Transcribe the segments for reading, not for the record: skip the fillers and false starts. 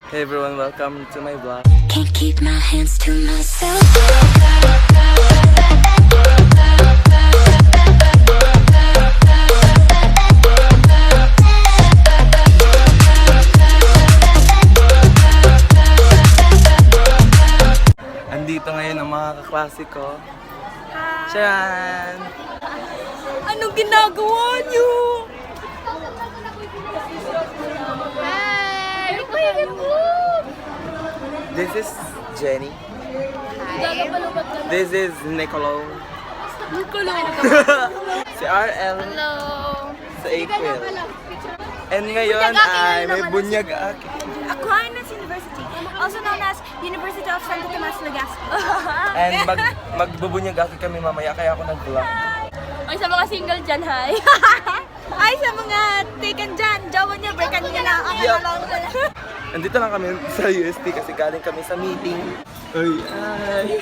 Hey everyone, welcome to my vlog. Can't keep my hands to myself. Andito ngayon ang mga kaklase ko. Tiyan! Anong ginagawa niyo? This is Jenny. This is Nicolo. Si RL. Hello. Sa April. And ngayon ay may bunyag aki. Aquinas University, also known as University of Santo Tomas Legazpi. And magbubunyag aki kami mamaya kaya ako nag-vlog. Ay, sa mga single dyan, hi. Ay, sa mga taken dyan, jawa niya, breakan niya na. Yup. Andito lang kami sa UST kasi galing kami sa meeting. Ay.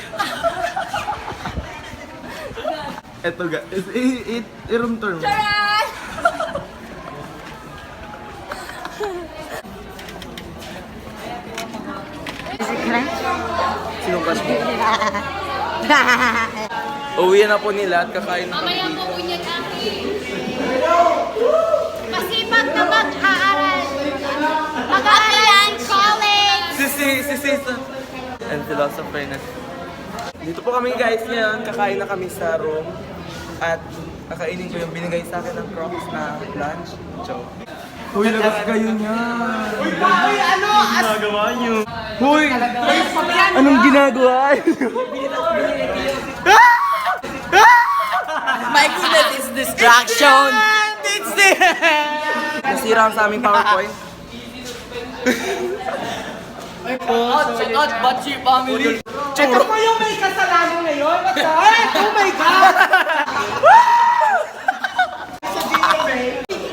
Eto guys, i-room tour mo. Charan! Sinong crush mo? Uwi na po nila at kakain na kami dito. Masipag na mag-aaral. Mag-aaral college. Si and philosopher na. Dito po kami guys ngayon, kakain na kami sa room. At kakainin ko yung binigay sa akin ng Crocs na lunch. Joke. Hoy, labas kayo niyan! Hoy, ano? Anong ginagawa niyo? Hoy! Anong ginagawa niyo? My goodness, it's distraction! Nasira ang sa aming PowerPoint. Check out Bachi family! Ito po yung may kasalanan ngayon? Oh my God!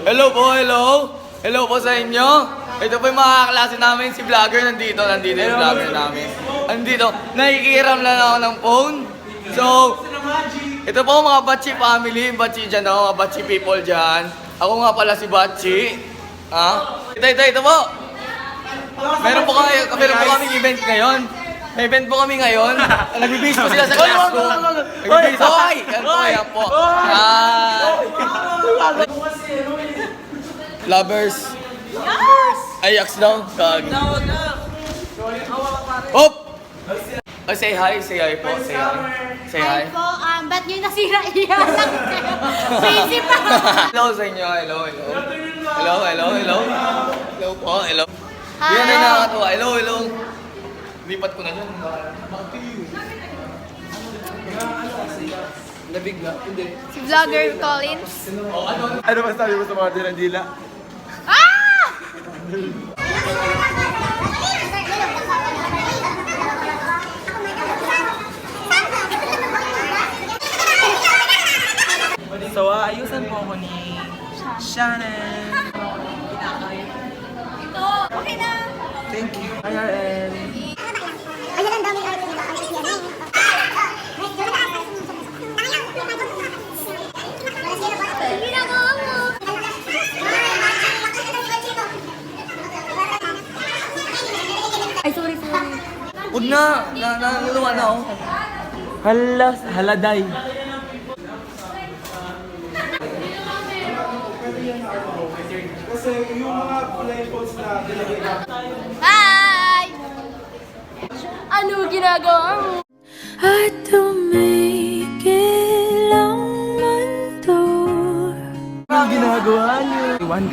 Hello po, hello! Hello po sa inyo! Ito po yung mga klase namin, si vlogger nandito yung vlogger namin. Andito, nakikiram lang ako ng phone. So, ito po mga Bachi family, Bachi dyan ako, mga Bachi people dyan. Ako nga pala si Bachi. Ito po! Meron po kami event ngayon. May event po kami ngayon. Nag-base po sila sa class ko. Nag-base po. Yan po. Lovers. Ajax daw. Kag. Hop! Oh, say hi po. Say hi. Say hi. Po, ba't nyo nasira iyan? Crazy pa! Hello sa inyo. Hello. Hello po. Hello. Hi. Yan na nakakatuwa. Hello. Lipat ko na dyan. Nabigla. Hindi. Si Vlogger Collins. Ano ba sabi mo sa mga dinandila? Ah! So, ayusan po ako ni Shannon. Ito, okay na. Thank you. IRL. Ayan ang daming art nila. Art yan. Ginagawa mo. Ay, sorry. Huwag na. Nanguluwa na ako. Haladay. Hi! Ano ginagawa mo? At tumigil ang mundo. Ano ginagawa niyo? Iwan.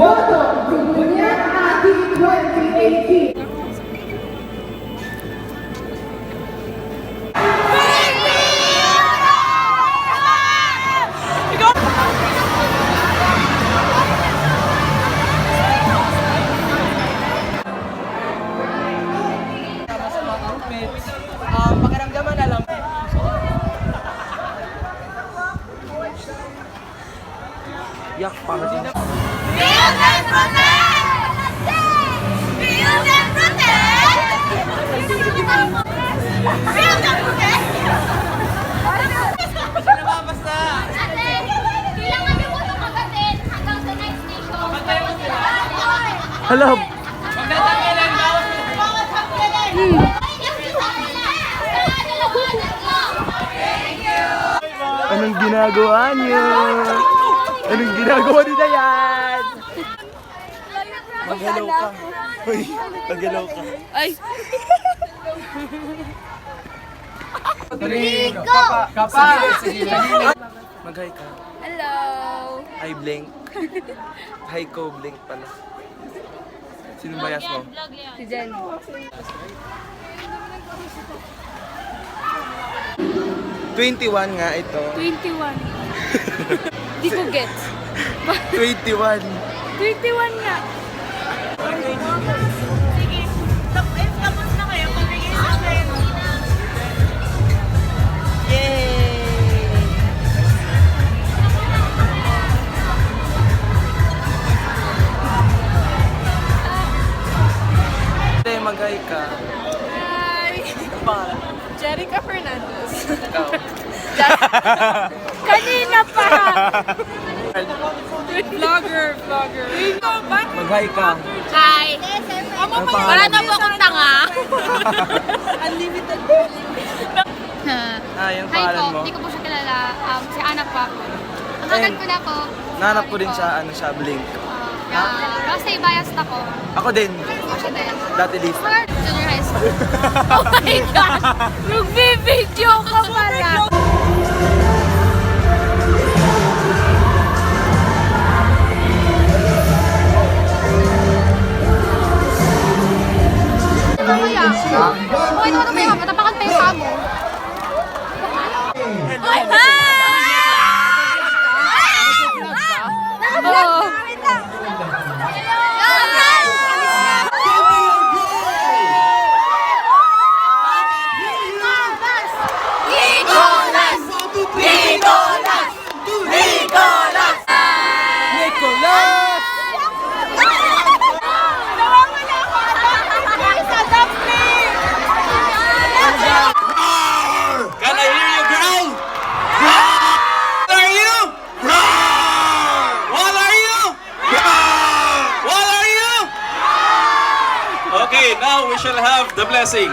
Welcome to Bunyag Aki 2018. Yak pa. Build and protect! Build and protect! Build and protect! Ate, kailangan niyo po itong agatin hanggang sa next station. Hala, anong ginagawa niyo? Anong ginagawa ni Dayan? Mag-hello ka. Uy, mag-hello ka. Ay! Mag-hi ka. Hello! Hi, Blink. Hi ko, Blink pala. Sino bayas mo? Si Jen. 21 nga ito. 21. Di ko get. 21. 21 nga. Sige. Tapos na kayo. Pabigay sa akin. Hindi, mag-hi ka. Hi! Ang pangalan? Jerica Fernandez. Ikaw. Kanina pa! Vlogger. Mag-hi ka. Hi! Ang Wala pangalan? na po akong tanga. Unlimited. Ah, yung Hi pangalan po, mo? hindi ko po siya kilala. Si Anak po ako. Nakagad ko na po. Nahanap ko din siya, ano siya, Blink. Kasi biased ako. Ako din. Ako siya din. Dati Lisa. Junior high school. Oh my gosh! Nagbibideo ka pala! Kaya, okay naman may mama, tapakan pa yung kamo. Oo. Nicolas! Can I hear you growl? What are you? What are you? What are you? Okay, now we shall have the blessing.